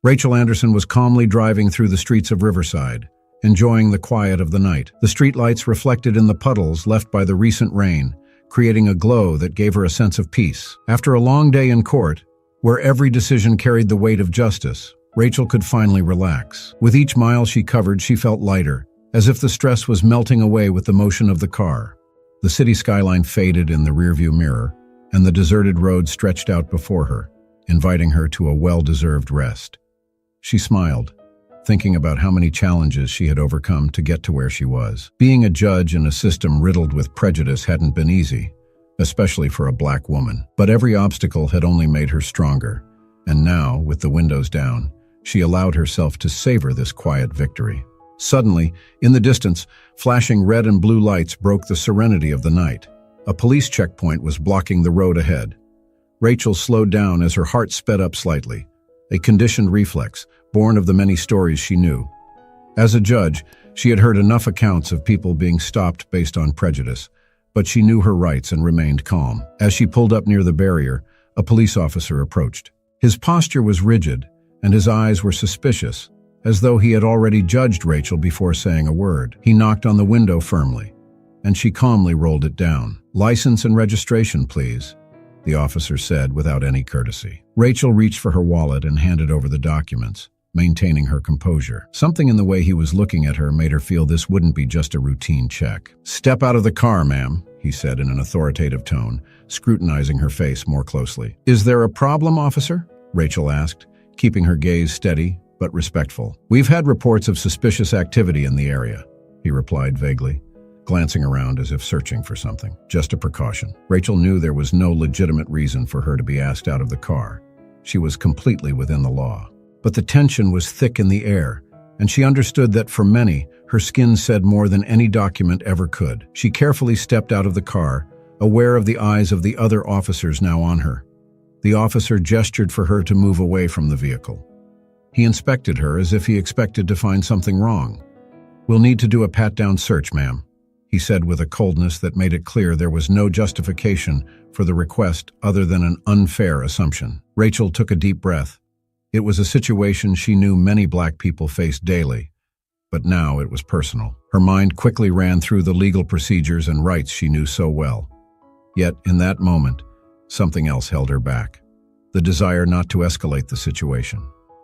Rachel Anderson was calmly driving through the streets of Riverside, enjoying the quiet of the night. The streetlights reflected in the puddles left by the recent rain, creating a glow that gave her a sense of peace. After a long day in court, where every decision carried the weight of justice, Rachel could finally relax. With each mile she covered, she felt lighter, as if the stress was melting away with the motion of the car. The city skyline faded in the rearview mirror, and the deserted road stretched out before her, inviting her to a well-deserved rest. She smiled, thinking about how many challenges she had overcome to get to where she was. Being a judge in a system riddled with prejudice hadn't been easy, especially for a black woman. But every obstacle had only made her stronger, and now, with the windows down, she allowed herself to savor this quiet victory. Suddenly, in the distance, flashing red and blue lights broke the serenity of the night. A police checkpoint was blocking the road ahead. Rachel slowed down as her heart sped up slightly, a conditioned reflex, born of the many stories she knew. As a judge, she had heard enough accounts of people being stopped based on prejudice, but she knew her rights and remained calm. As she pulled up near the barrier, a police officer approached. His posture was rigid, and his eyes were suspicious, as though he had already judged Rachel before saying a word. He knocked on the window firmly, and she calmly rolled it down. "License and registration, please," the officer said without any courtesy. Rachel reached for her wallet and handed over the documents, maintaining her composure. Something in the way he was looking at her made her feel this wouldn't be just a routine check. "Step out of the car, ma'am," he said in an authoritative tone, scrutinizing her face more closely. "Is there a problem, officer?" Rachel asked, keeping her gaze steady but respectful. "We've had reports of suspicious activity in the area," he replied vaguely, glancing around as if searching for something. "Just a precaution." Rachel knew there was no legitimate reason for her to be asked out of the car. She was completely within the law. But the tension was thick in the air, and she understood that for many, her skin said more than any document ever could. She carefully stepped out of the car, aware of the eyes of the other officers now on her. The officer gestured for her to move away from the vehicle. He inspected her as if he expected to find something wrong. "We'll need to do a pat-down search, ma'am," he said with a coldness that made it clear there was no justification for the request other than an unfair assumption. Rachel took a deep breath. It was a situation she knew many black people faced daily, but now it was personal. Her mind quickly ran through the legal procedures and rights she knew so well. Yet, in that moment, something else held her back. The desire not to escalate the situation.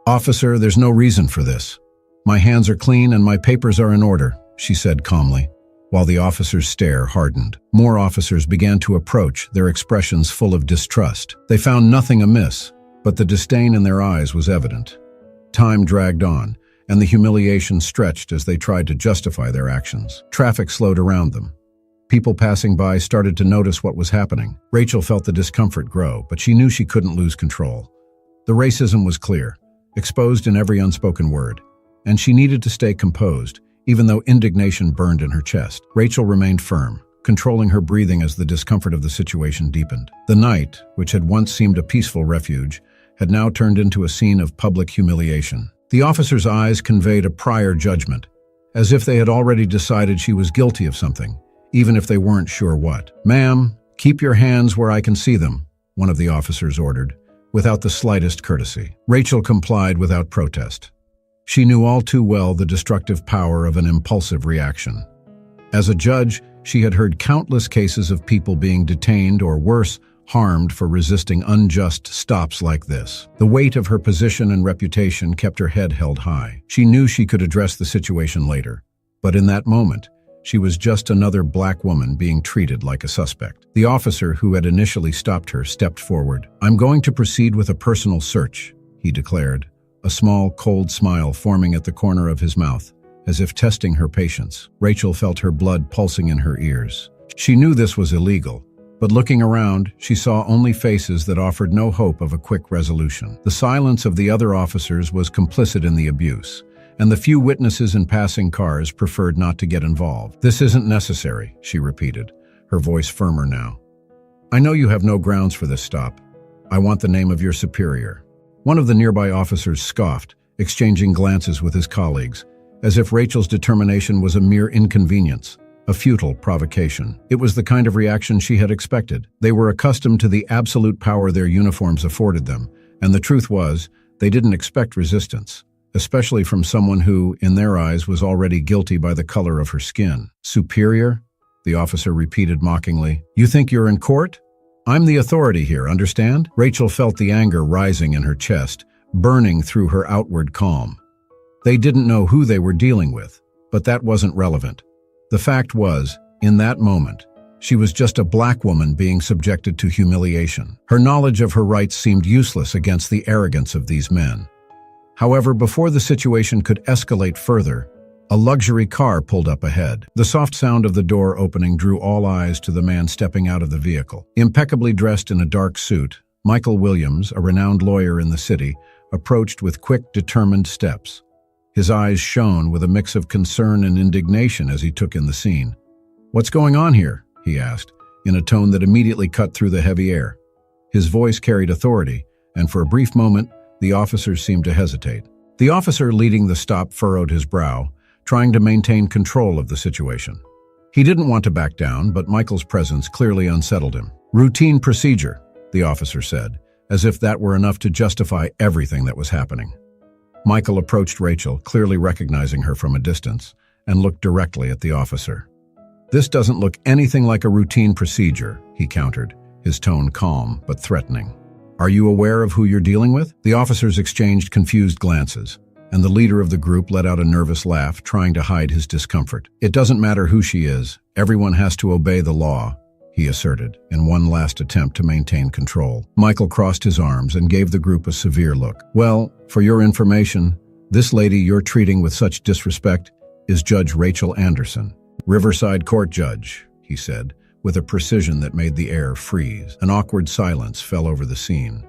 "Officer, there's no reason for this. My hands are clean and my papers are in order," she said calmly, while the officer's stare hardened. More officers began to approach, their expressions full of distrust. They found nothing amiss, but the disdain in their eyes was evident. Time dragged on, and the humiliation stretched as they tried to justify their actions. Traffic slowed around them. People passing by started to notice what was happening. Rachel felt the discomfort grow, but she knew she couldn't lose control. The racism was clear, exposed in every unspoken word, and she needed to stay composed, even though indignation burned in her chest. Rachel remained firm, controlling her breathing as the discomfort of the situation deepened. The night, which had once seemed a peaceful refuge, had now turned into a scene of public humiliation. The officer's eyes conveyed a prior judgment, as if they had already decided she was guilty of something, even if they weren't sure what. "Ma'am, keep your hands where I can see them," one of the officers ordered, without the slightest courtesy. Rachel complied without protest. She knew all too well the destructive power of an impulsive reaction. As a judge, she had heard countless cases of people being detained or worse, harmed for resisting unjust stops like this. The weight of her position and reputation kept her head held high. She knew she could address the situation later, but in that moment, she was just another black woman being treated like a suspect. The officer who had initially stopped her stepped forward. "I'm going to proceed with a personal search," he declared, a small, cold smile forming at the corner of his mouth, as if testing her patience. Rachel felt her blood pulsing in her ears. She knew this was illegal, but looking around, she saw only faces that offered no hope of a quick resolution. The silence of the other officers was complicit in the abuse, and the few witnesses in passing cars preferred not to get involved. "This isn't necessary," she repeated, her voice firmer now. "I know you have no grounds for this stop. I want the name of your superior." One of the nearby officers scoffed, exchanging glances with his colleagues, as if Rachel's determination was a mere inconvenience, a futile provocation. It was the kind of reaction she had expected. They were accustomed to the absolute power their uniforms afforded them, and the truth was, They didn't expect resistance, especially from someone who, in their eyes, was already guilty by the color of her skin. "Superior?" the officer repeated mockingly. "You think you're in court? I'm the authority here, understand?" Rachel felt the anger rising in her chest, burning through her outward calm. They didn't know who they were dealing with, but that wasn't relevant. The fact was, in that moment, she was just a black woman being subjected to humiliation. Her knowledge of her rights seemed useless against the arrogance of these men. However, before the situation could escalate further, a luxury car pulled up ahead. The soft sound of the door opening drew all eyes to the man stepping out of the vehicle. Impeccably dressed in a dark suit, Michael Williams, a renowned lawyer in the city, approached with quick, determined steps. His eyes shone with a mix of concern and indignation as he took in the scene. "What's going on here?" he asked, in a tone that immediately cut through the heavy air. His voice carried authority, and for a brief moment, the officers seemed to hesitate. The officer leading the stop furrowed his brow, trying to maintain control of the situation. He didn't want to back down, but Michael's presence clearly unsettled him. "Routine procedure," the officer said, as if that were enough to justify everything that was happening. Michael approached Rachel, clearly recognizing her from a distance, and looked directly at the officer. "This doesn't look anything like a routine procedure," he countered, his tone calm but threatening. "Are you aware of who you're dealing with?" The officers exchanged confused glances, and the leader of the group let out a nervous laugh, trying to hide his discomfort. "It doesn't matter who she is. Everyone has to obey the law," he asserted, in one last attempt to maintain control. Michael crossed his arms and gave the group a severe look. "Well, for your information, this lady you're treating with such disrespect is Judge Rachel Anderson, Riverside court judge," he said, with a precision that made the air freeze. An awkward silence fell over the scene.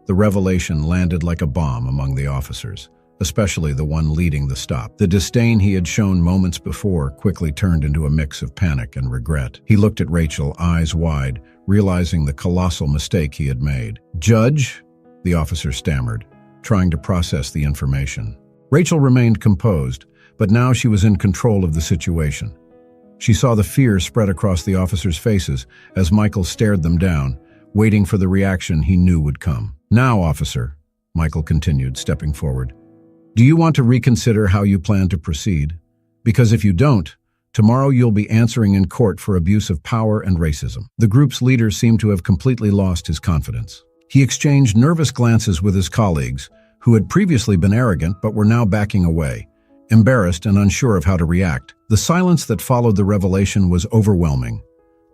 The revelation landed like a bomb among the officers, especially the one leading the stop. The disdain he had shown moments before quickly turned into a mix of panic and regret. He looked at Rachel, eyes wide, realizing the colossal mistake he had made. "Judge?" the officer stammered, trying to process the information. Rachel remained composed, but now she was in control of the situation. She saw the fear spread across the officers' faces as Michael stared them down, waiting for the reaction he knew would come. "Now, officer," Michael continued, stepping forward, "do you want to reconsider how you plan to proceed? Because if you don't, tomorrow you'll be answering in court for abuse of power and racism." The group's leader seemed to have completely lost his confidence. He exchanged nervous glances with his colleagues, who had previously been arrogant but were now backing away, embarrassed and unsure of how to react. The silence that followed the revelation was overwhelming.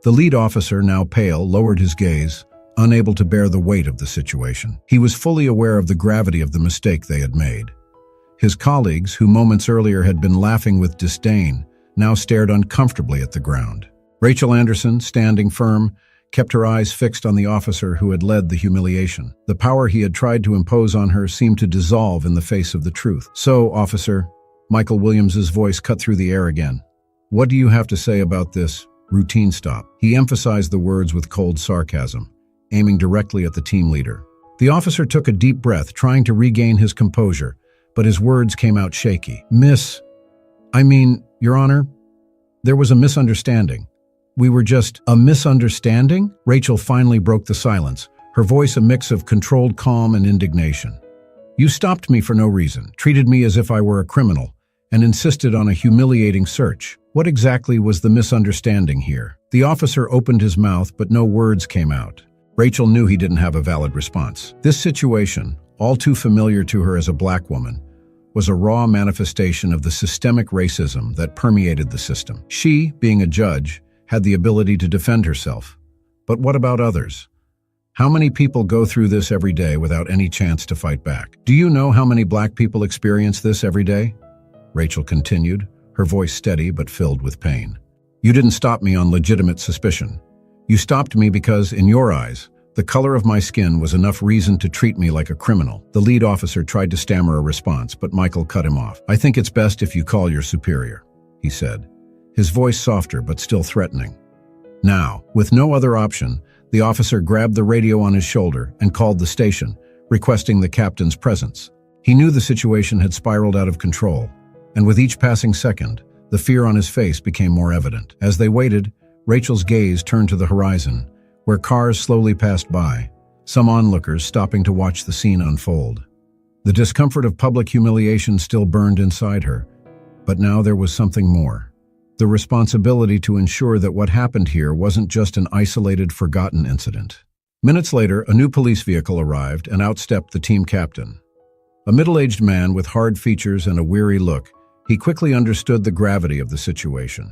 The lead officer, now pale, lowered his gaze, unable to bear the weight of the situation. He was fully aware of the gravity of the mistake they had made. His colleagues, who moments earlier had been laughing with disdain, now stared uncomfortably at the ground. Rachel Anderson, standing firm, kept her eyes fixed on the officer who had led the humiliation. The power he had tried to impose on her seemed to dissolve in the face of the truth. "So, officer," Michael Williams's voice cut through the air again, "what do you have to say about this routine stop?" He emphasized the words with cold sarcasm, aiming directly at the team leader. The officer took a deep breath, trying to regain his composure, but his words came out shaky. Your Honor, there was a misunderstanding. We were just..." "A misunderstanding?" Rachel finally broke the silence, her voice a mix of controlled calm and indignation. "You stopped me for no reason, treated me as if I were a criminal, and insisted on a humiliating search. What exactly was the misunderstanding here?" The officer opened his mouth, but no words came out. Rachel knew he didn't have a valid response. This situation, all too familiar to her as a black woman, was a raw manifestation of the systemic racism that permeated the system. She, being a judge, had the ability to defend herself. But what about others? How many people go through this every day without any chance to fight back? "Do you know how many black people experience this every day?" Rachel continued, her voice steady but filled with pain. "You didn't stop me on legitimate suspicion. You stopped me because, in your eyes, the color of my skin was enough reason to treat me like a criminal." The lead officer tried to stammer a response, but Michael cut him off. "I think it's best if you call your superior," he said, his voice softer but still threatening. Now, with no other option, the officer grabbed the radio on his shoulder and called the station, requesting the captain's presence. He knew the situation had spiraled out of control, and with each passing second, the fear on his face became more evident. As they waited, Rachel's gaze turned to the horizon, where cars slowly passed by, some onlookers stopping to watch the scene unfold. The discomfort of public humiliation still burned inside her, but now there was something more. The responsibility to ensure that what happened here wasn't just an isolated, forgotten incident. Minutes later, a new police vehicle arrived and out stepped the team captain. A middle-aged man with hard features and a weary look, he quickly understood the gravity of the situation.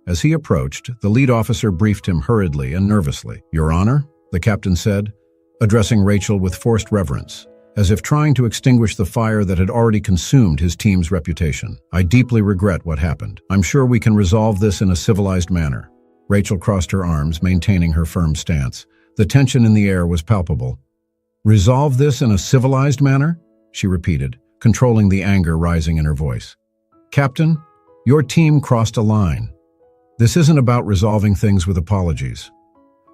As he approached, the lead officer briefed him hurriedly and nervously. "Your Honor," the captain said, addressing Rachel with forced reverence, as if trying to extinguish the fire that had already consumed his team's reputation. "I deeply regret what happened. I'm sure we can resolve this in a civilized manner." Rachel crossed her arms, maintaining her firm stance. The tension in the air was palpable. "Resolve this in a civilized manner?" she repeated, controlling the anger rising in her voice. "Captain, your team crossed a line. This isn't about resolving things with apologies.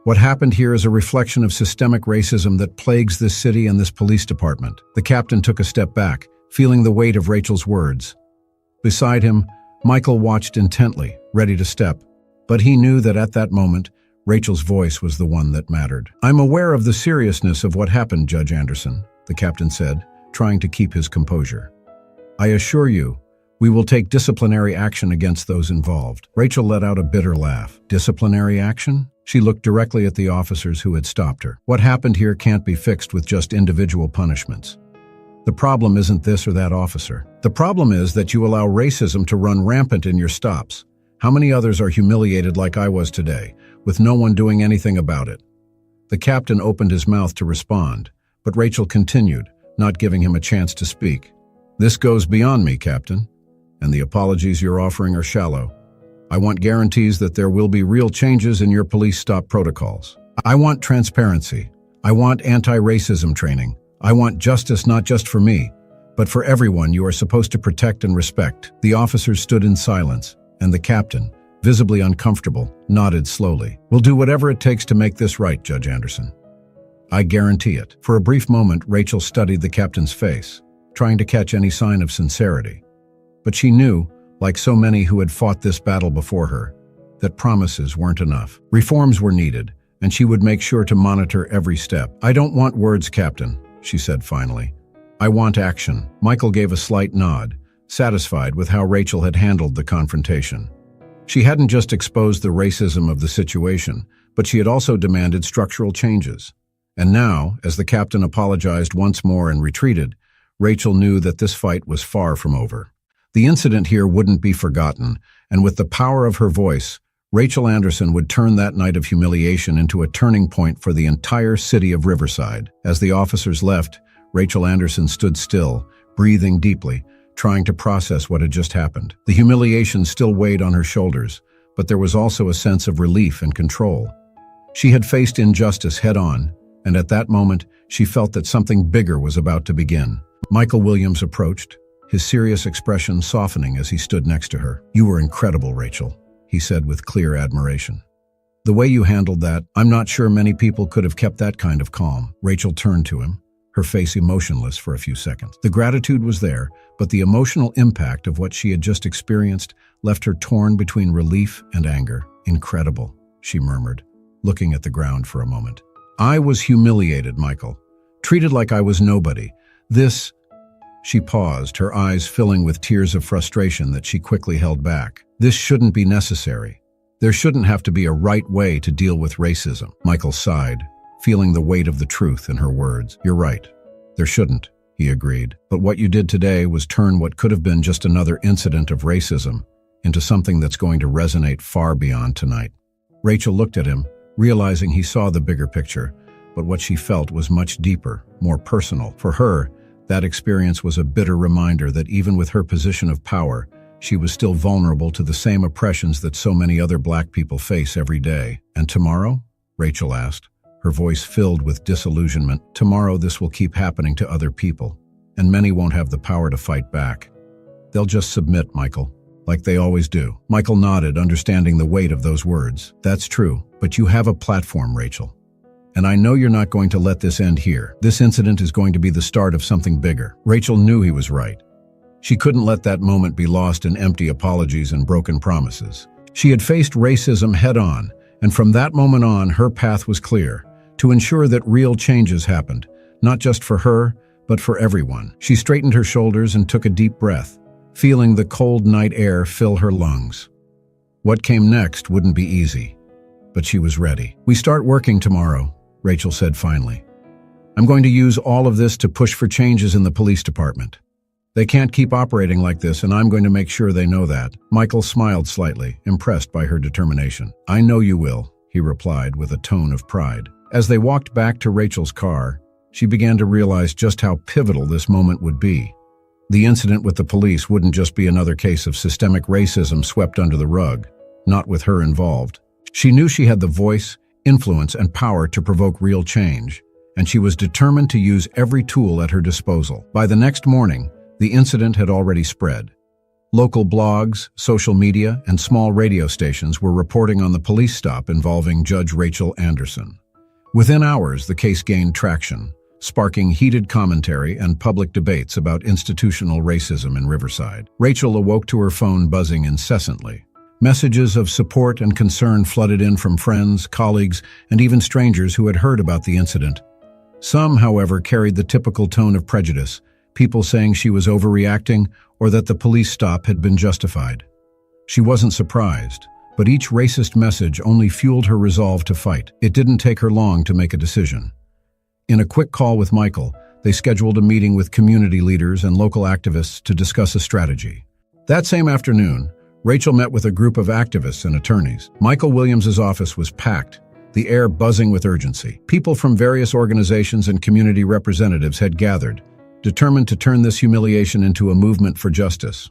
What happened here is a reflection of systemic racism that plagues this city and this police department." The captain took a step back, feeling the weight of Rachel's words. Beside him, Michael watched intently, ready to step, but he knew that at that moment, Rachel's voice was the one that mattered. "I'm aware of the seriousness of what happened, Judge Anderson," the captain said, trying to keep his composure. "I assure you, we will take disciplinary action against those involved." Rachel let out a bitter laugh. "Disciplinary action?" She looked directly at the officers who had stopped her. "What happened here can't be fixed with just individual punishments. The problem isn't this or that officer. The problem is that you allow racism to run rampant in your stops. How many others are humiliated like I was today, with no one doing anything about it?" The captain opened his mouth to respond, but Rachel continued, not giving him a chance to speak. "This goes beyond me, Captain, and the apologies you're offering are shallow. I want guarantees that there will be real changes in your police stop protocols. I want transparency. I want anti-racism training. I want justice not just for me, but for everyone you are supposed to protect and respect." The officers stood in silence, and the captain, visibly uncomfortable, nodded slowly. "We'll do whatever it takes to make this right, Judge Anderson. I guarantee it." For a brief moment, Rachel studied the captain's face, trying to catch any sign of sincerity. But she knew, like so many who had fought this battle before her, that promises weren't enough. Reforms were needed, and she would make sure to monitor every step. "I don't want words, Captain," she said finally. "I want action." Michael gave a slight nod, satisfied with how Rachel had handled the confrontation. She hadn't just exposed the racism of the situation, but she had also demanded structural changes. And now, as the captain apologized once more and retreated, Rachel knew that this fight was far from over. The incident here wouldn't be forgotten, and with the power of her voice, Rachel Anderson would turn that night of humiliation into a turning point for the entire city of Riverside. As the officers left, Rachel Anderson stood still, breathing deeply, trying to process what had just happened. The humiliation still weighed on her shoulders, but there was also a sense of relief and control. She had faced injustice head-on, and at that moment, she felt that something bigger was about to begin. Michael Williams approached, his serious expression softening as he stood next to her. "You were incredible, Rachel," he said with clear admiration. "The way you handled that, I'm not sure many people could have kept that kind of calm." Rachel turned to him, her face emotionless for a few seconds. The gratitude was there, but the emotional impact of what she had just experienced left her torn between relief and anger. "Incredible," she murmured, looking at the ground for a moment. "I was humiliated, Michael. Treated like I was nobody. This..." She paused, her eyes filling with tears of frustration that she quickly held back. "This shouldn't be necessary. There shouldn't have to be a right way to deal with racism." Michael sighed, feeling the weight of the truth in her words. "You're right. There shouldn't," he agreed. "But what you did today was turn what could have been just another incident of racism into something that's going to resonate far beyond tonight." Rachel looked at him, realizing he saw the bigger picture, but what she felt was much deeper, more personal. For her, that experience was a bitter reminder that even with her position of power, she was still vulnerable to the same oppressions that so many other Black people face every day. "And tomorrow?" Rachel asked, her voice filled with disillusionment. "Tomorrow this will keep happening to other people, and many won't have the power to fight back. They'll just submit, Michael, like they always do." Michael nodded, understanding the weight of those words. "That's true, but you have a platform, Rachel. And I know you're not going to let this end here. This incident is going to be the start of something bigger." Rachel knew he was right. She couldn't let that moment be lost in empty apologies and broken promises. She had faced racism head-on, and from that moment on, her path was clear, to ensure that real changes happened, not just for her, but for everyone. She straightened her shoulders and took a deep breath, feeling the cold night air fill her lungs. What came next wouldn't be easy, but she was ready. "We start working tomorrow," Rachel said finally. "I'm going to use all of this to push for changes in the police department. They can't keep operating like this, and I'm going to make sure they know that." Michael smiled slightly, impressed by her determination. "I know you will," he replied with a tone of pride. As they walked back to Rachel's car, she began to realize just how pivotal this moment would be. The incident with the police wouldn't just be another case of systemic racism swept under the rug, not with her involved. She knew she had the voice, influence, and power to provoke real change, and she was determined to use every tool at her disposal. By the next morning, the incident had already spread. Local blogs, social media, and small radio stations were reporting on the police stop involving Judge Rachel Anderson. Within hours, the case gained traction, sparking heated commentary and public debates about institutional racism in Riverside. Rachel awoke to her phone buzzing incessantly. Messages of support and concern flooded in from friends, colleagues, and even strangers who had heard about the incident. Some, however, carried the typical tone of prejudice, people saying she was overreacting or that the police stop had been justified. She wasn't surprised, but each racist message only fueled her resolve to fight. It didn't take her long to make a decision. In a quick call with Michael, they scheduled a meeting with community leaders and local activists to discuss a strategy. That same afternoon, Rachel met with a group of activists and attorneys. Michael Williams's office was packed, the air buzzing with urgency. People from various organizations and community representatives had gathered, determined to turn this humiliation into a movement for justice.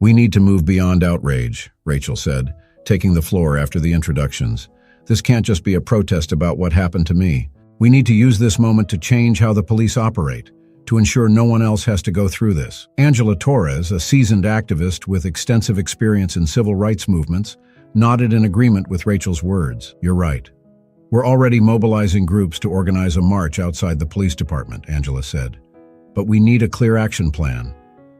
"We need to move beyond outrage," Rachel said, taking the floor after the introductions. "This can't just be a protest about what happened to me. We need to use this moment to change how the police operate, to ensure no one else has to go through this." Angela Torres, a seasoned activist with extensive experience in civil rights movements, nodded in agreement with Rachel's words. "You're right. We're already mobilizing groups to organize a march outside the police department," Angela said. "But we need a clear action plan.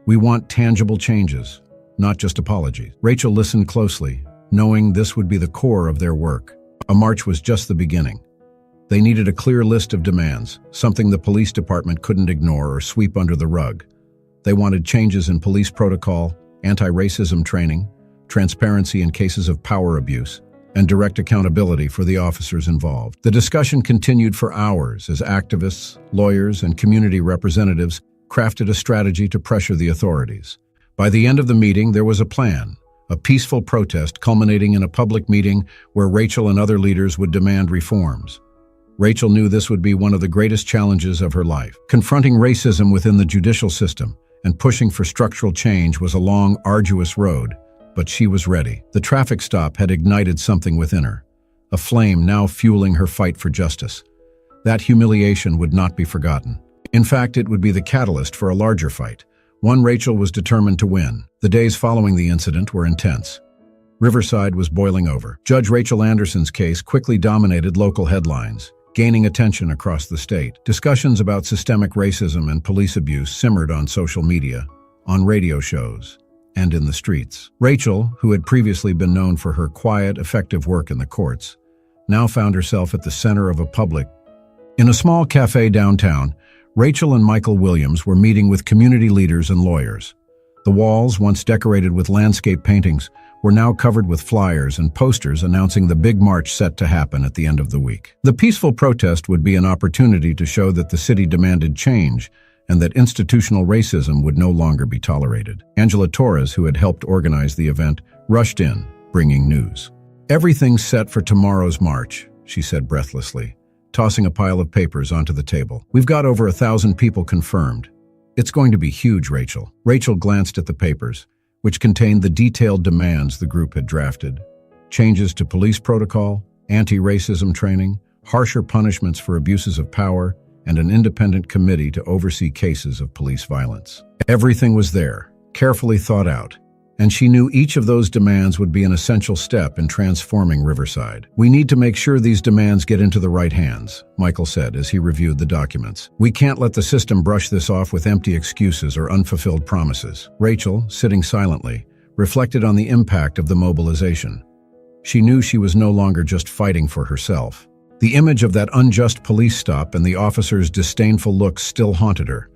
We want tangible changes, not just apologies." Rachel listened closely, knowing this would be the core of their work. A march was just the beginning. They needed a clear list of demands, something the police department couldn't ignore or sweep under the rug. They wanted changes in police protocol, anti-racism training, transparency in cases of power abuse, and direct accountability for the officers involved. The discussion continued for hours as activists, lawyers, and community representatives crafted a strategy to pressure the authorities. By the end of the meeting, there was a plan, a peaceful protest culminating in a public meeting where Rachel and other leaders would demand reforms. Rachel knew this would be one of the greatest challenges of her life. Confronting racism within the judicial system and pushing for structural change was a long, arduous road, but she was ready. The traffic stop had ignited something within her, a flame now fueling her fight for justice. That humiliation would not be forgotten. In fact, it would be the catalyst for a larger fight, one Rachel was determined to win. The days following the incident were intense. Riverside was boiling over. Judge Rachel Anderson's case quickly dominated local headlines, gaining attention across the state. Discussions about systemic racism and police abuse simmered on social media, on radio shows, and in the streets. Rachel, who had previously been known for her quiet, effective work in the courts, now found herself at the center of a public. In a small cafe downtown, Rachel and Michael Williams were meeting with community leaders and lawyers. The walls, once decorated with landscape paintings, were now covered with flyers and posters announcing the big march set to happen at the end of the week. The peaceful protest would be an opportunity to show that the city demanded change and that institutional racism would no longer be tolerated. Angela Torres, who had helped organize the event, rushed in, bringing news. "Everything's set for tomorrow's march," she said breathlessly, tossing a pile of papers onto the table. "We've got over 1,000 people confirmed. It's going to be huge, Rachel." Rachel glanced at the papers, which contained the detailed demands the group had drafted. Changes to police protocol, anti-racism training, harsher punishments for abuses of power, and an independent committee to oversee cases of police violence. Everything was there, carefully thought out, and she knew each of those demands would be an essential step in transforming Riverside. "We need to make sure these demands get into the right hands," Michael said as he reviewed the documents. "We can't let the system brush this off with empty excuses or unfulfilled promises." Rachel, sitting silently, reflected on the impact of the mobilization. She knew she was no longer just fighting for herself. The image of that unjust police stop and the officers' disdainful looks still haunted her,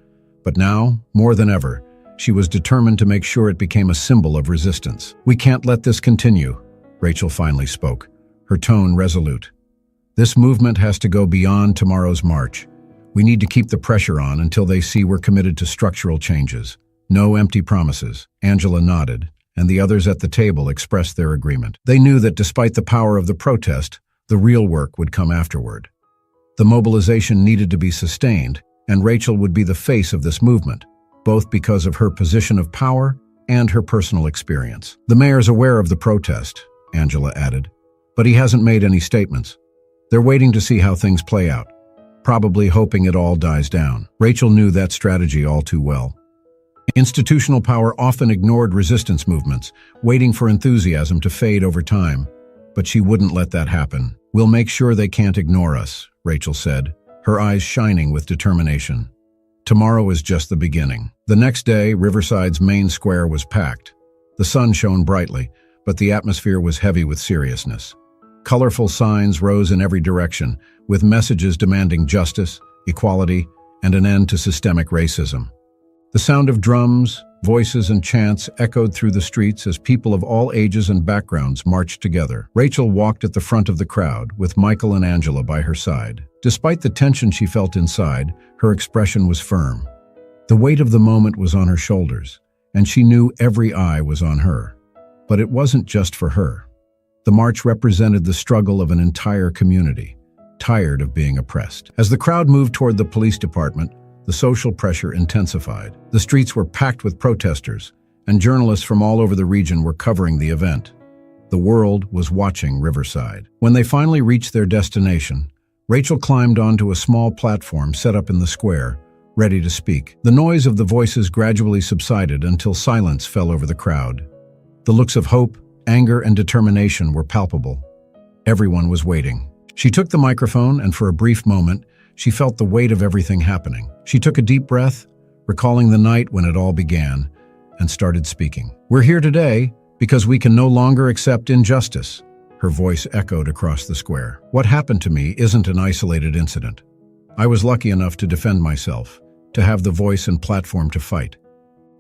But now, more than ever, she was determined to make sure it became a symbol of resistance. "We can't let this continue," Rachel finally spoke, her tone resolute. "This movement has to go beyond tomorrow's march. We need to keep the pressure on until they see we're committed to structural changes. No empty promises." Angela nodded, and the others at the table expressed their agreement. They knew that despite the power of the protest, the real work would come afterward. The mobilization needed to be sustained, and Rachel would be the face of this movement, both because of her position of power and her personal experience. "The mayor's aware of the protest," Angela added, "but he hasn't made any statements. They're waiting to see how things play out, probably hoping it all dies down." Rachel knew that strategy all too well. Institutional power often ignored resistance movements, waiting for enthusiasm to fade over time. But she wouldn't let that happen. "We'll make sure they can't ignore us," Rachel said, her eyes shining with determination. Tomorrow is just the beginning. The next day, Riverside's main square was packed. The sun shone brightly, but the atmosphere was heavy with seriousness. Colorful signs rose in every direction, with messages demanding justice, equality, and an end to systemic racism. The sound of drums, voices, and chants echoed through the streets as people of all ages and backgrounds marched together. Rachel walked at the front of the crowd, with Michael and Angela by her side. Despite the tension she felt inside, her expression was firm. The weight of the moment was on her shoulders, and she knew every eye was on her. But it wasn't just for her. The march represented the struggle of an entire community, tired of being oppressed. As the crowd moved toward the police department, the social pressure intensified. The streets were packed with protesters, and journalists from all over the region were covering the event. The world was watching Riverside. When they finally reached their destination, Rachel climbed onto a small platform set up in the square, ready to speak. The noise of the voices gradually subsided until silence fell over the crowd. The looks of hope, anger, and determination were palpable. Everyone was waiting. She took the microphone, and for a brief moment, she felt the weight of everything happening. She took a deep breath, recalling the night when it all began, and started speaking. "We're here today because we can no longer accept injustice." Her voice echoed across the square. "What happened to me isn't an isolated incident. I was lucky enough to defend myself, to have the voice and platform to fight.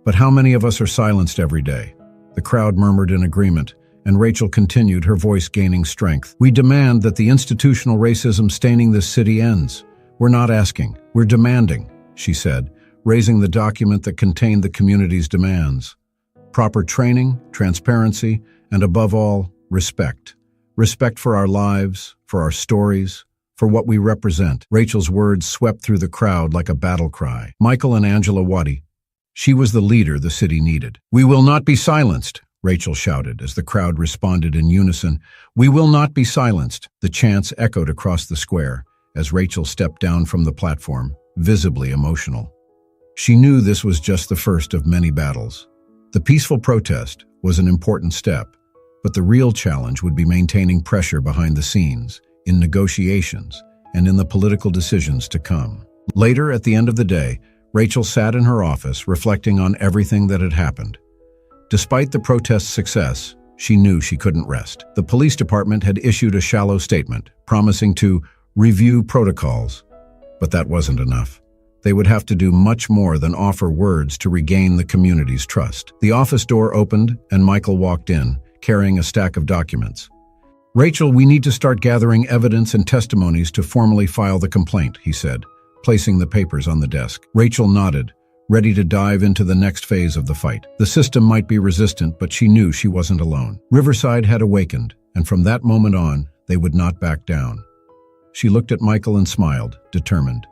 But how many of us are silenced every day?" The crowd murmured in agreement, and Rachel continued, her voice gaining strength. "We demand that the institutional racism staining this city ends. We're not asking, we're demanding," she said, raising the document that contained the community's demands. "Proper training, transparency, and above all, respect. Respect for our lives, for our stories, for what we represent." Rachel's words swept through the crowd like a battle cry. Michael and Angela Waddy. She was the leader the city needed. "We will not be silenced," Rachel shouted as the crowd responded in unison. "We will not be silenced." The chants echoed across the square as Rachel stepped down from the platform, visibly emotional. She knew this was just the first of many battles. The peaceful protest was an important step, but the real challenge would be maintaining pressure behind the scenes, in negotiations, and in the political decisions to come. Later, at the end of the day, Rachel sat in her office reflecting on everything that had happened. Despite the protest's success, she knew she couldn't rest. The police department had issued a shallow statement, promising to review protocols. But that wasn't enough. They would have to do much more than offer words to regain the community's trust. The office door opened, and Michael walked in, carrying a stack of documents. "Rachel, we need to start gathering evidence and testimonies to formally file the complaint," he said, placing the papers on the desk. Rachel nodded, ready to dive into the next phase of the fight. The system might be resistant, but she knew she wasn't alone. Riverside had awakened, and from that moment on, they would not back down. She looked at Michael and smiled, determined.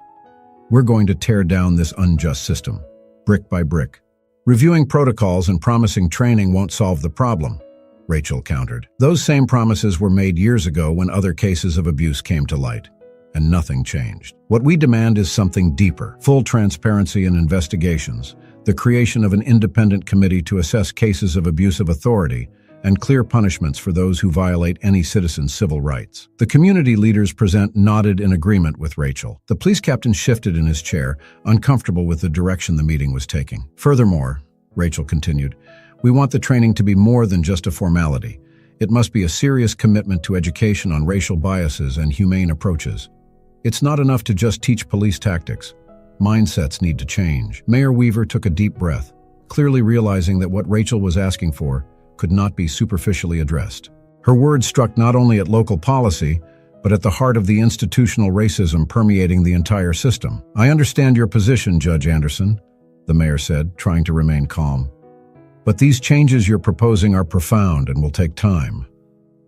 "We're going to tear down this unjust system, brick by brick." "Reviewing protocols and promising training won't solve the problem," Rachel countered. "Those same promises were made years ago when other cases of abuse came to light, and nothing changed. What we demand is something deeper: full transparency in investigations, the creation of an independent committee to assess cases of abuse of authority, and clear punishments for those who violate any citizen's civil rights." The community leaders present nodded in agreement with Rachel. The police captain shifted in his chair, uncomfortable with the direction the meeting was taking. "Furthermore," Rachel continued, "we want the training to be more than just a formality. It must be a serious commitment to education on racial biases and humane approaches. It's not enough to just teach police tactics. Mindsets need to change. Mayor Weaver took a deep breath, clearly realizing that what Rachel was asking for could not be superficially addressed. Her words struck not only at local policy, but at the heart of the institutional racism permeating the entire system. "I understand your position, Judge Anderson," the mayor said, trying to remain calm. "But these changes you're proposing are profound and will take time.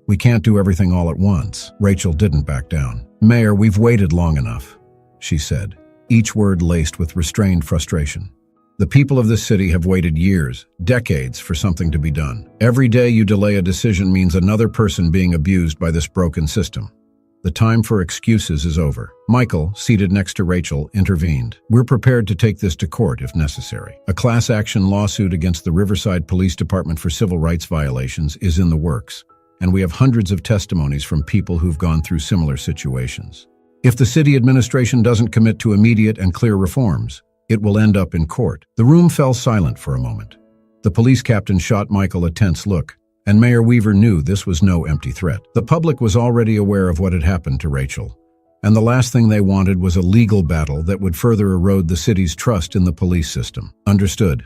We can't do everything all at once." Rachel didn't back down. "Mayor, we've waited long enough," she said, each word laced with restrained frustration. "The people of this city have waited years, decades, for something to be done. Every day you delay a decision means another person being abused by this broken system. The time for excuses is over." Michael, seated next to Rachel, intervened. "We're prepared to take this to court if necessary. A class action lawsuit against the Riverside Police Department for civil rights violations is in the works, and we have hundreds of testimonies from people who've gone through similar situations. If the city administration doesn't commit to immediate and clear reforms, it will end up in court." The room fell silent for a moment. The police captain shot Michael a tense look, and Mayor Weaver knew this was no empty threat. The public was already aware of what had happened to Rachel, and the last thing they wanted was a legal battle that would further erode the city's trust in the police system. "Understood,"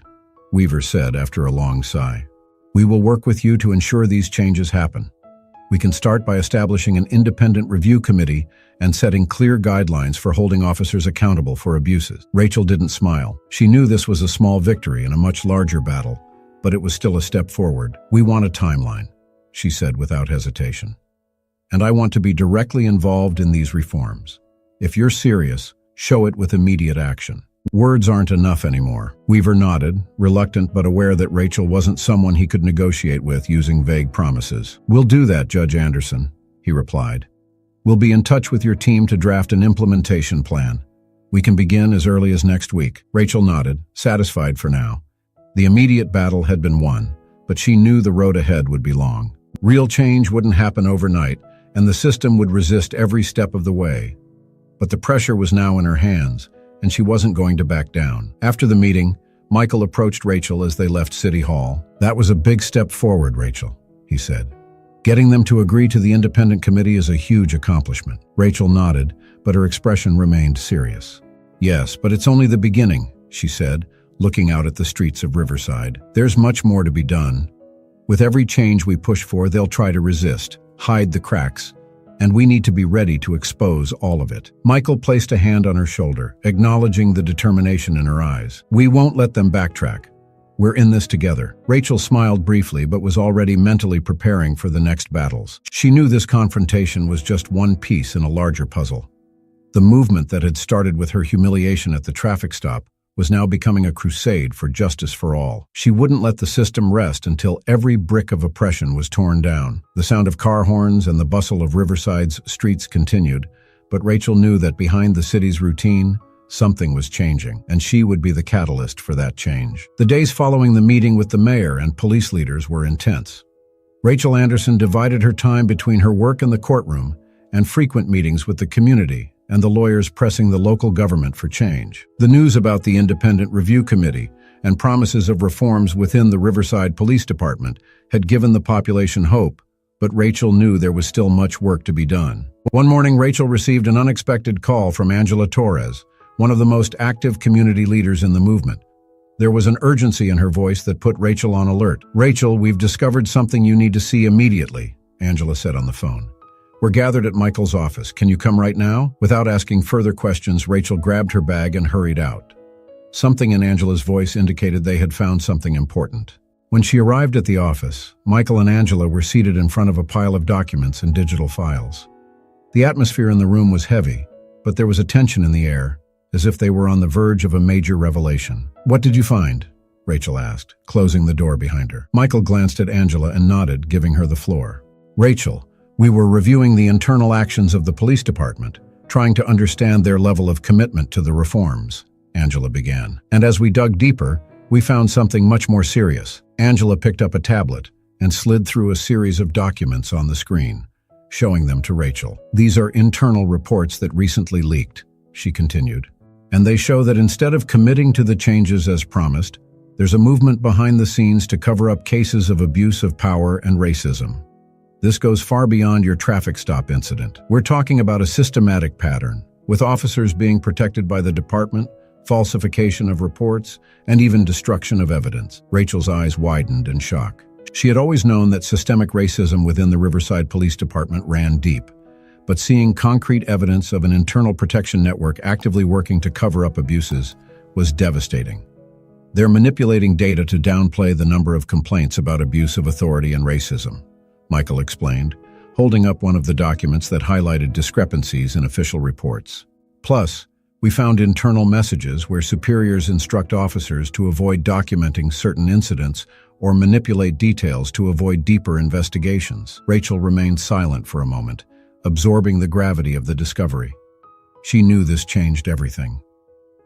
Weaver said after a long sigh. "We will work with you to ensure these changes happen. We can start by establishing an independent review committee and setting clear guidelines for holding officers accountable for abuses." Rachel didn't smile. She knew this was a small victory in a much larger battle, but it was still a step forward. "We want a timeline," she said without hesitation. "And I want to be directly involved in these reforms. If you're serious, show it with immediate action." Words aren't enough anymore. Weaver nodded, reluctant but aware that Rachel wasn't someone he could negotiate with using vague promises. "We'll do that, Judge Anderson," he replied. "We'll be in touch with your team to draft an implementation plan. We can begin as early as next week." Rachel nodded, satisfied for now. The immediate battle had been won, but she knew the road ahead would be long. Real change wouldn't happen overnight, and the system would resist every step of the way. But the pressure was now in her hands, and she wasn't going to back down. After the meeting, Michael approached Rachel as they left City Hall. "That was a big step forward, Rachel," he said. "Getting them to agree to the independent committee is a huge accomplishment." Rachel nodded, but her expression remained serious. "Yes, but it's only the beginning," she said, looking out at the streets of Riverside. "There's much more to be done. With every change we push for, they'll try to resist, hide the cracks, and we need to be ready to expose all of it." Michael placed a hand on her shoulder, acknowledging the determination in her eyes. "We won't let them backtrack. We're in this together." Rachel smiled briefly but was already mentally preparing for the next battles. She knew this confrontation was just one piece in a larger puzzle. The movement that had started with her humiliation at the traffic stop was now becoming a crusade for justice for all. She wouldn't let the system rest until every brick of oppression was torn down. The sound of car horns and the bustle of Riverside's streets continued, but Rachel knew that behind the city's routine, something was changing, and she would be the catalyst for that change. The days following the meeting with the mayor and police leaders were intense. Rachel Anderson divided her time between her work in the courtroom and frequent meetings with the community and the lawyers pressing the local government for change. The news about the Independent Review Committee and promises of reforms within the Riverside Police Department had given the population hope, but Rachel knew there was still much work to be done. One morning, Rachel received an unexpected call from Angela Torres, one of the most active community leaders in the movement. There was an urgency in her voice that put Rachel on alert. "Rachel, we've discovered something you need to see immediately," Angela said on the phone. "We're gathered at Michael's office. Can you come right now?" Without asking further questions, Rachel grabbed her bag and hurried out. Something in Angela's voice indicated they had found something important. When she arrived at the office, Michael and Angela were seated in front of a pile of documents and digital files. The atmosphere in the room was heavy, but there was a tension in the air, as if they were on the verge of a major revelation. "What did you find?" Rachel asked, closing the door behind her. Michael glanced at Angela and nodded, giving her the floor. "Rachel, we were reviewing the internal actions of the police department, trying to understand their level of commitment to the reforms," Angela began. "And as we dug deeper, we found something much more serious." Angela picked up a tablet and slid through a series of documents on the screen, showing them to Rachel. "These are internal reports that recently leaked," she continued. "And they show that instead of committing to the changes as promised, there's a movement behind the scenes to cover up cases of abuse of power and racism. This goes far beyond your traffic stop incident. We're talking about a systematic pattern, with officers being protected by the department, falsification of reports, and even destruction of evidence. Rachel's eyes widened in shock. She had always known that systemic racism within the Riverside Police Department ran deep, but seeing concrete evidence of an internal protection network actively working to cover up abuses was devastating. They're manipulating data to downplay the number of complaints about abuse of authority and racism, Michael explained, holding up one of the documents that highlighted discrepancies in official reports. Plus, we found internal messages where superiors instruct officers to avoid documenting certain incidents or manipulate details to avoid deeper investigations. Rachel remained silent for a moment, absorbing the gravity of the discovery. She knew this changed everything.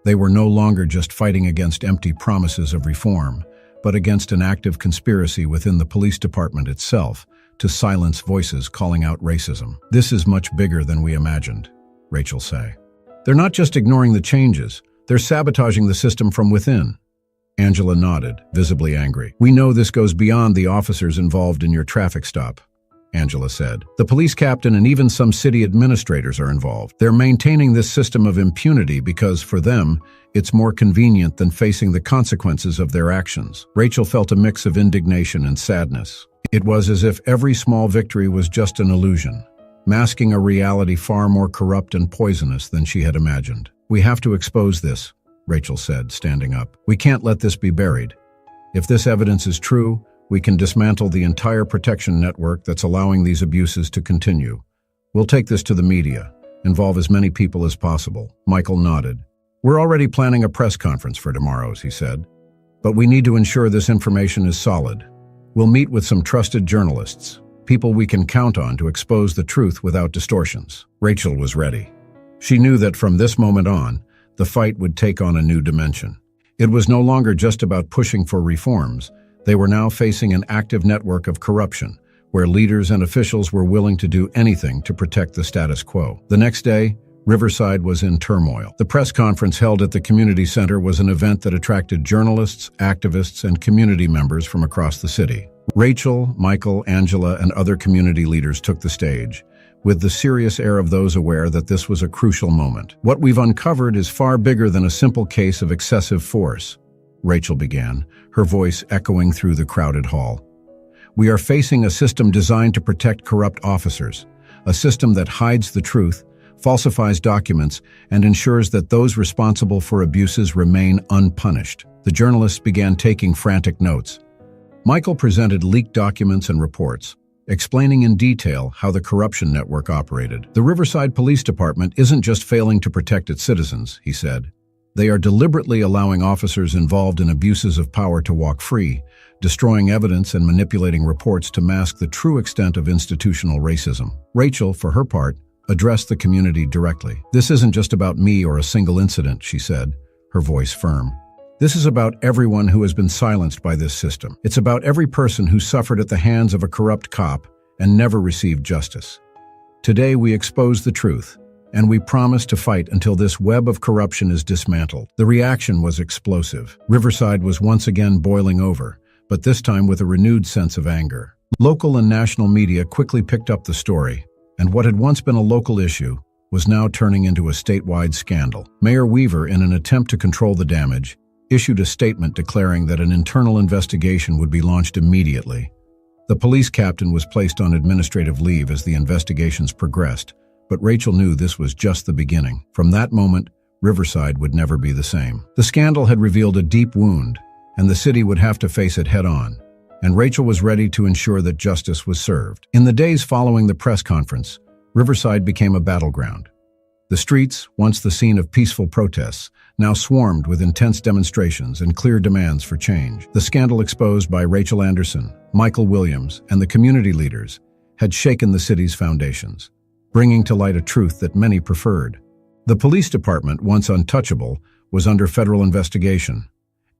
They were no longer just fighting against empty promises of reform, but against an active conspiracy within the police department itself to silence voices calling out racism. This is much bigger than we imagined, Rachel said. They're not just ignoring the changes, they're sabotaging the system from within. Angela nodded, visibly angry. We know this goes beyond the officers involved in your traffic stop, Angela said. The police captain and even some city administrators are involved. They're maintaining this system of impunity because, for them, it's more convenient than facing the consequences of their actions. Rachel felt a mix of indignation and sadness. It was as if every small victory was just an illusion, masking a reality far more corrupt and poisonous than she had imagined. We have to expose this, Rachel said, standing up. We can't let this be buried. If this evidence is true, we can dismantle the entire protection network that's allowing these abuses to continue. We'll take this to the media, involve as many people as possible. Michael nodded. We're already planning a press conference for tomorrow's, he said. But we need to ensure this information is solid. We'll meet with some trusted journalists, people we can count on to expose the truth without distortions. Rachel was ready. She knew that from this moment on, the fight would take on a new dimension. It was no longer just about pushing for reforms. They were now facing an active network of corruption, where leaders and officials were willing to do anything to protect the status quo. The next day, Riverside was in turmoil. The press conference held at the community center was an event that attracted journalists, activists, and community members from across the city. Rachel, Michael, Angela, and other community leaders took the stage, with the serious air of those aware that this was a crucial moment. What we've uncovered is far bigger than a simple case of excessive force, Rachel began, her voice echoing through the crowded hall. We are facing a system designed to protect corrupt officers, a system that hides the truth, falsifies documents, and ensures that those responsible for abuses remain unpunished. The journalists began taking frantic notes. Michael presented leaked documents and reports, explaining in detail how the corruption network operated. The Riverside Police Department isn't just failing to protect its citizens, he said. They are deliberately allowing officers involved in abuses of power to walk free, destroying evidence and manipulating reports to mask the true extent of institutional racism. Rachel, for her part, addressed the community directly. This isn't just about me or a single incident, she said, her voice firm. This is about everyone who has been silenced by this system. It's about every person who suffered at the hands of a corrupt cop and never received justice. Today we expose the truth, and we promise to fight until this web of corruption is dismantled. The reaction was explosive. Riverside was once again boiling over, but this time with a renewed sense of anger. Local and national media quickly picked up the story, and what had once been a local issue was now turning into a statewide scandal. Mayor Weaver, in an attempt to control the damage, issued a statement declaring that an internal investigation would be launched immediately. The police captain was placed on administrative leave as the investigations progressed, but Rachel knew this was just the beginning. From that moment, Riverside would never be the same. The scandal had revealed a deep wound, and the city would have to face it head-on, and Rachel was ready to ensure that justice was served. In the days following the press conference, Riverside became a battleground. The streets, once the scene of peaceful protests, now swarmed with intense demonstrations and clear demands for change. The scandal exposed by Rachel Anderson, Michael Williams, and the community leaders had shaken the city's foundations, bringing to light a truth that many preferred. The police department, once untouchable, was under federal investigation.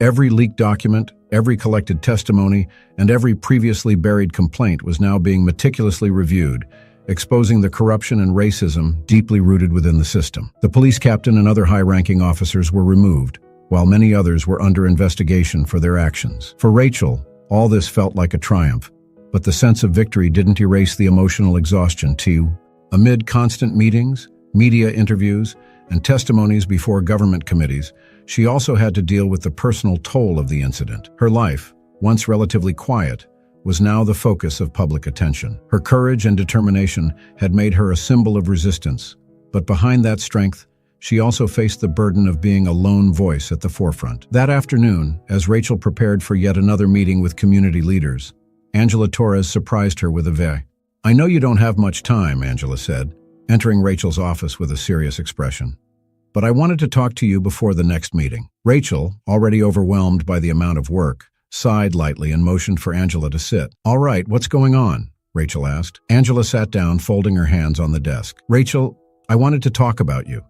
Every leaked document, every collected testimony, and every previously buried complaint was now being meticulously reviewed, exposing the corruption and racism deeply rooted within the system. The police captain and other high-ranking officers were removed, while many others were under investigation for their actions. For Rachel, all this felt like a triumph, but the sense of victory didn't erase the emotional exhaustion too. Amid constant meetings, media interviews, and testimonies before government committees, she also had to deal with the personal toll of the incident. Her life, once relatively quiet, was now the focus of public attention. Her courage and determination had made her a symbol of resistance, but behind that strength, she also faced the burden of being a lone voice at the forefront. That afternoon, as Rachel prepared for yet another meeting with community leaders, Angela Torres surprised her with a "Ve." "I know you don't have much time," Angela said, entering Rachel's office with a serious expression. "But I wanted to talk to you before the next meeting." Rachel, already overwhelmed by the amount of work, sighed lightly and motioned for Angela to sit. "All right, what's going on?" Rachel asked. Angela sat down, folding her hands on the desk. "Rachel, I wanted to talk about you,"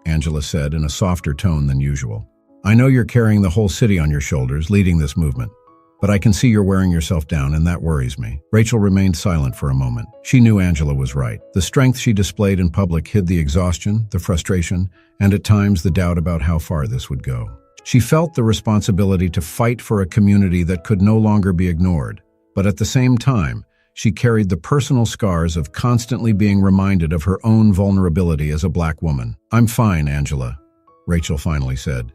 Angela said in a softer tone than usual. "I know you're carrying the whole city on your shoulders, leading this movement. But I can see you're wearing yourself down, and that worries me." Rachel remained silent for a moment. She knew Angela was right. The strength she displayed in public hid the exhaustion, the frustration, and at times the doubt about how far this would go. She felt the responsibility to fight for a community that could no longer be ignored. But at the same time, she carried the personal scars of constantly being reminded of her own vulnerability as a Black woman. "I'm fine, Angela," Rachel finally said.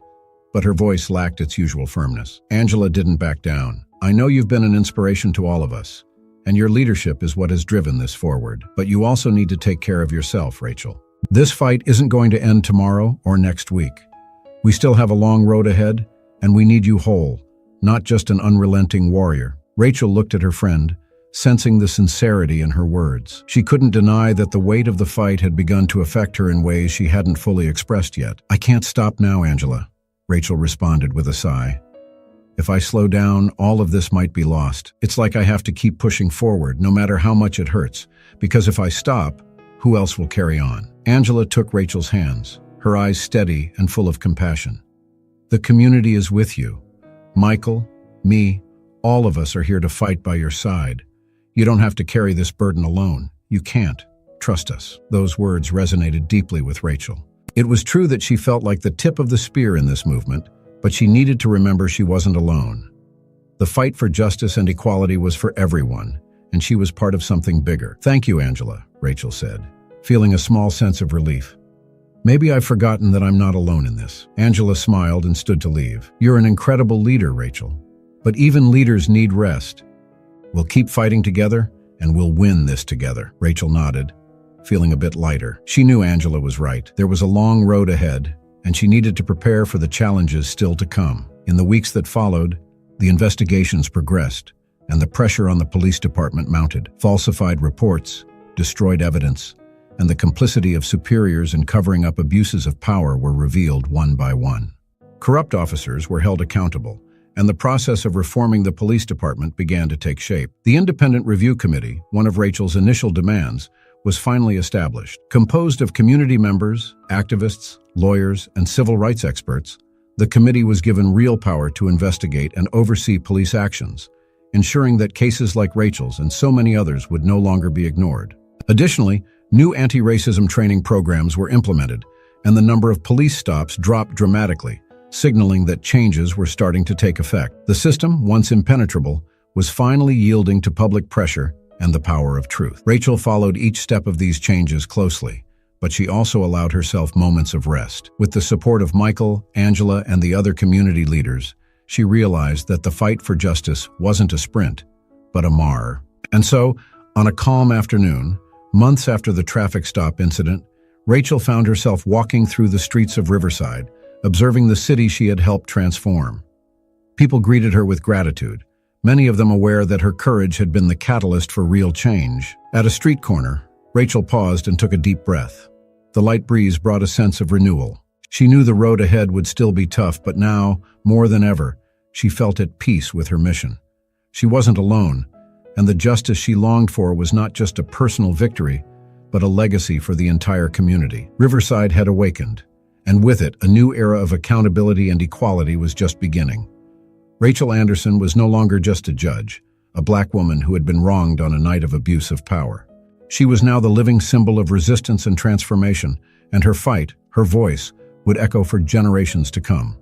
But her voice lacked its usual firmness. Angela didn't back down. "I know you've been an inspiration to all of us, and your leadership is what has driven this forward. But you also need to take care of yourself, Rachel. This fight isn't going to end tomorrow or next week. We still have a long road ahead, and we need you whole, not just an unrelenting warrior." Rachel looked at her friend, sensing the sincerity in her words. She couldn't deny that the weight of the fight had begun to affect her in ways she hadn't fully expressed yet. "I can't stop now, Angela," Rachel responded with a sigh. "If I slow down, all of this might be lost. It's like I have to keep pushing forward, no matter how much it hurts, because if I stop, who else will carry on?" Angela took Rachel's hands, her eyes steady and full of compassion. "The community is with you. Michael, me, all of us are here to fight by your side. You don't have to carry this burden alone. You can't. Trust us." Those words resonated deeply with Rachel. It was true that she felt like the tip of the spear in this movement, but she needed to remember she wasn't alone. The fight for justice and equality was for everyone, and she was part of something bigger. "Thank you, Angela," Rachel said, feeling a small sense of relief. "Maybe I've forgotten that I'm not alone in this." Angela smiled and stood to leave. "You're an incredible leader, Rachel. But even leaders need rest. We'll keep fighting together, and we'll win this together." Rachel nodded, feeling a bit lighter. She knew Angela was right. There was a long road ahead, and she needed to prepare for the challenges still to come. In the weeks that followed, the investigations progressed, and the pressure on the police department mounted. Falsified reports, destroyed evidence, and the complicity of superiors in covering up abuses of power were revealed one by one. Corrupt officers were held accountable, and the process of reforming the police department began to take shape. The Independent Review Committee, one of Rachel's initial demands, was finally established. Composed of community members, activists, lawyers, and civil rights experts, the committee was given real power to investigate and oversee police actions, ensuring that cases like Rachel's and so many others would no longer be ignored. Additionally, new anti-racism training programs were implemented, and the number of police stops dropped dramatically, signaling that changes were starting to take effect. The system, once impenetrable, was finally yielding to public pressure and the power of truth. Rachel followed each step of these changes closely, but she also allowed herself moments of rest. With the support of Michael, Angela, and the other community leaders, she realized that the fight for justice wasn't a sprint, but a marathon. And so, on a calm afternoon, months after the traffic stop incident, Rachel found herself walking through the streets of Riverside, observing the city she had helped transform. People greeted her with gratitude, many of them aware that her courage had been the catalyst for real change. At a street corner, Rachel paused and took a deep breath. The light breeze brought a sense of renewal. She knew the road ahead would still be tough, but now, more than ever, she felt at peace with her mission. She wasn't alone, and the justice she longed for was not just a personal victory, but a legacy for the entire community. Riverside had awakened, and with it, a new era of accountability and equality was just beginning. Rachel Anderson was no longer just a judge, a Black woman who had been wronged on a night of abuse of power. She was now the living symbol of resistance and transformation, and her fight, her voice, would echo for generations to come.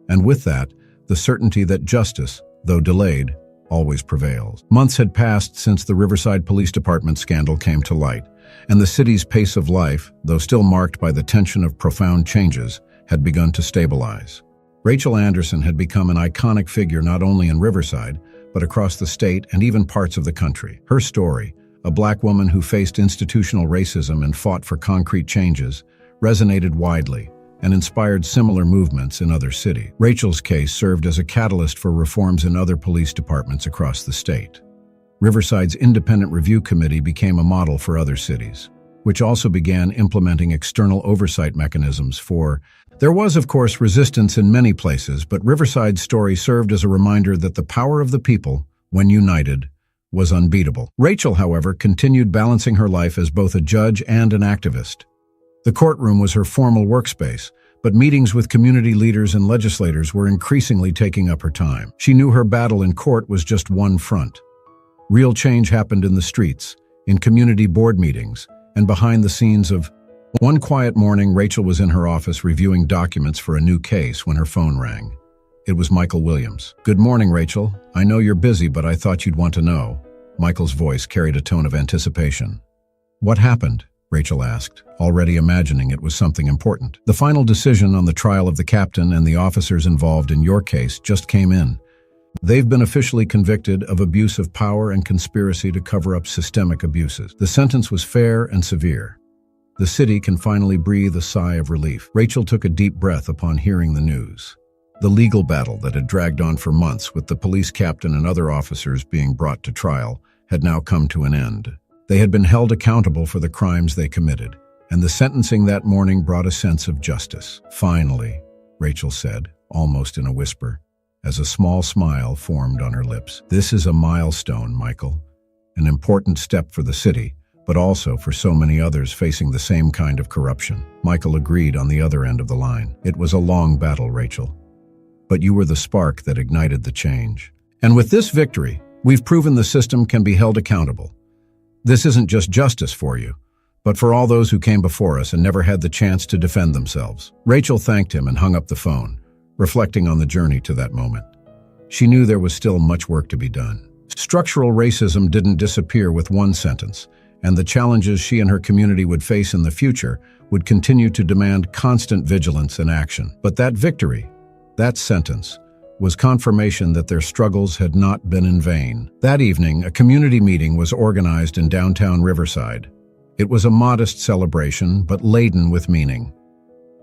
And with that, the certainty that justice, though delayed, always prevails. Months had passed since the Riverside Police Department scandal came to light, and the city's pace of life, though still marked by the tension of profound changes, had begun to stabilize. Rachel Anderson had become an iconic figure not only in Riverside, but across the state and even parts of the country. Her story, a black woman who faced institutional racism and fought for concrete changes, resonated widely and inspired similar movements in other cities. Rachel's case served as a catalyst for reforms in other police departments across the state. Riverside's Independent Review Committee became a model for other cities, which also began implementing external oversight mechanisms for. There was, of course, resistance in many places, but Riverside's story served as a reminder that the power of the people, when united, was unbeatable. Rachel, however, continued balancing her life as both a judge and an activist. The courtroom was her formal workspace, but meetings with community leaders and legislators were increasingly taking up her time. She knew her battle in court was just one front. Real change happened in the streets, in community board meetings, and behind the scenes of. One quiet morning, Rachel was in her office reviewing documents for a new case when her phone rang. It was Michael Williams. "Good morning, Rachel. I know you're busy, but I thought you'd want to know." Michael's voice carried a tone of anticipation. "What happened?" Rachel asked, already imagining it was something important. "The final decision on the trial of the captain and the officers involved in your case just came in. They've been officially convicted of abuse of power and conspiracy to cover up systemic abuses. The sentence was fair and severe. The city can finally breathe a sigh of relief." Rachel took a deep breath upon hearing the news. The legal battle that had dragged on for months with the police captain and other officers being brought to trial had now come to an end. They had been held accountable for the crimes they committed, and the sentencing that morning brought a sense of justice. "Finally," Rachel said, almost in a whisper, as a small smile formed on her lips. "This is a milestone, Michael. An important step for the city, but also for so many others facing the same kind of corruption." Michael agreed on the other end of the line. "It was a long battle, Rachel, but you were the spark that ignited the change. And with this victory, we've proven the system can be held accountable. This isn't just justice for you, but for all those who came before us and never had the chance to defend themselves." Rachel thanked him and hung up the phone, reflecting on the journey to that moment. She knew there was still much work to be done. Structural racism didn't disappear with one sentence, and the challenges she and her community would face in the future would continue to demand constant vigilance and action. But that victory, that sentence, was confirmation that their struggles had not been in vain. That evening, a community meeting was organized in downtown Riverside. It was a modest celebration, but laden with meaning.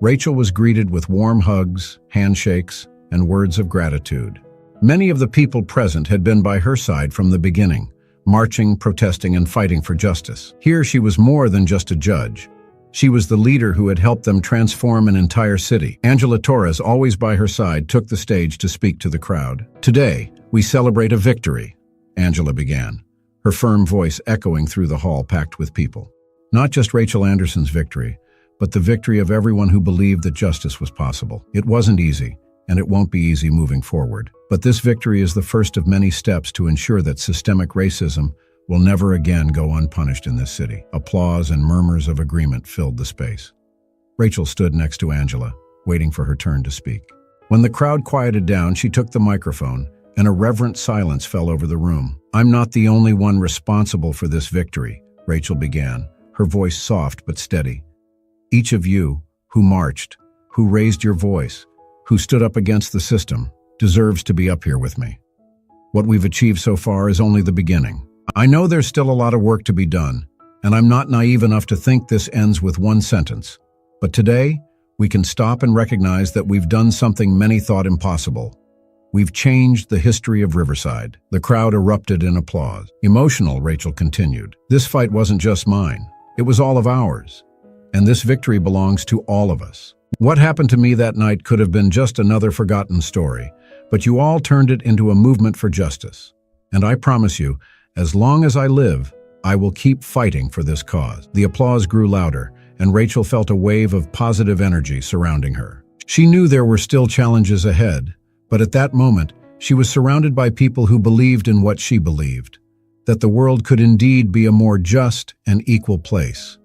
Rachel was greeted with warm hugs, handshakes, and words of gratitude. Many of the people present had been by her side from the beginning, marching, protesting, and fighting for justice. Here she was more than just a judge. She was the leader who had helped them transform an entire city. Angela Torres, always by her side, took the stage to speak to the crowd. "Today, we celebrate a victory," Angela began, her firm voice echoing through the hall packed with people. Not just Rachel Anderson's victory, but the victory of everyone who believed that justice was possible. It wasn't easy, and it won't be easy moving forward. But this victory is the first of many steps to ensure that systemic racism will never again go unpunished in this city. Applause and murmurs of agreement filled the space. Rachel stood next to Angela, waiting for her turn to speak. When the crowd quieted down, she took the microphone, and a reverent silence fell over the room. "I'm not the only one responsible for this victory," Rachel began, her voice soft but steady. "Each of you, who marched, who raised your voice, who stood up against the system, deserves to be up here with me. What we've achieved so far is only the beginning. I know there's still a lot of work to be done, and I'm not naive enough to think this ends with one sentence. But today, we can stop and recognize that we've done something many thought impossible. We've changed the history of Riverside." The crowd erupted in applause. Emotional, Rachel continued. "This fight wasn't just mine. It was all of ours. And this victory belongs to all of us. What happened to me that night could have been just another forgotten story, but you all turned it into a movement for justice. And I promise you, as long as I live, I will keep fighting for this cause." The applause grew louder, and Rachel felt a wave of positive energy surrounding her. She knew there were still challenges ahead, but at that moment, she was surrounded by people who believed in what she believed, that the world could indeed be a more just and equal place.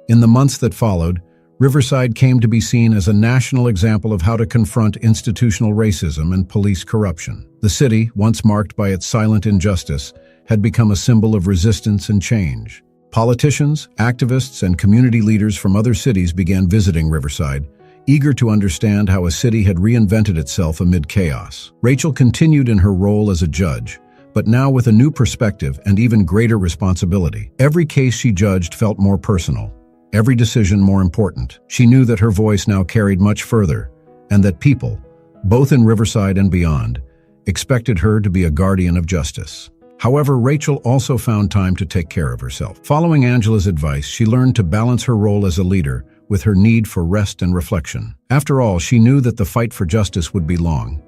In the months that followed, Riverside came to be seen as a national example of how to confront institutional racism and police corruption. The city, once marked by its silent injustice, had become a symbol of resistance and change. Politicians, activists, and community leaders from other cities began visiting Riverside, eager to understand how a city had reinvented itself amid chaos. Rachel continued in her role as a judge, but now with a new perspective and even greater responsibility. Every case she judged felt more personal, every decision more important. She knew that her voice now carried much further, and that people, both in Riverside and beyond, expected her to be a guardian of justice. However, Rachel also found time to take care of herself. Following Angela's advice, she learned to balance her role as a leader with her need for rest and reflection. After all, she knew that the fight for justice would be long,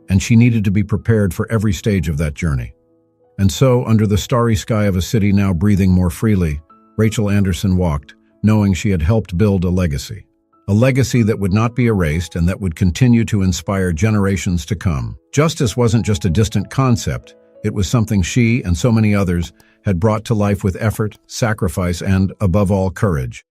and she needed to be prepared for every stage of that journey. And so, under the starry sky of a city now breathing more freely, Rachel Anderson walked, knowing she had helped build a legacy. A legacy that would not be erased and that would continue to inspire generations to come. Justice wasn't just a distant concept, it was something she and so many others had brought to life with effort, sacrifice, and, above all, courage.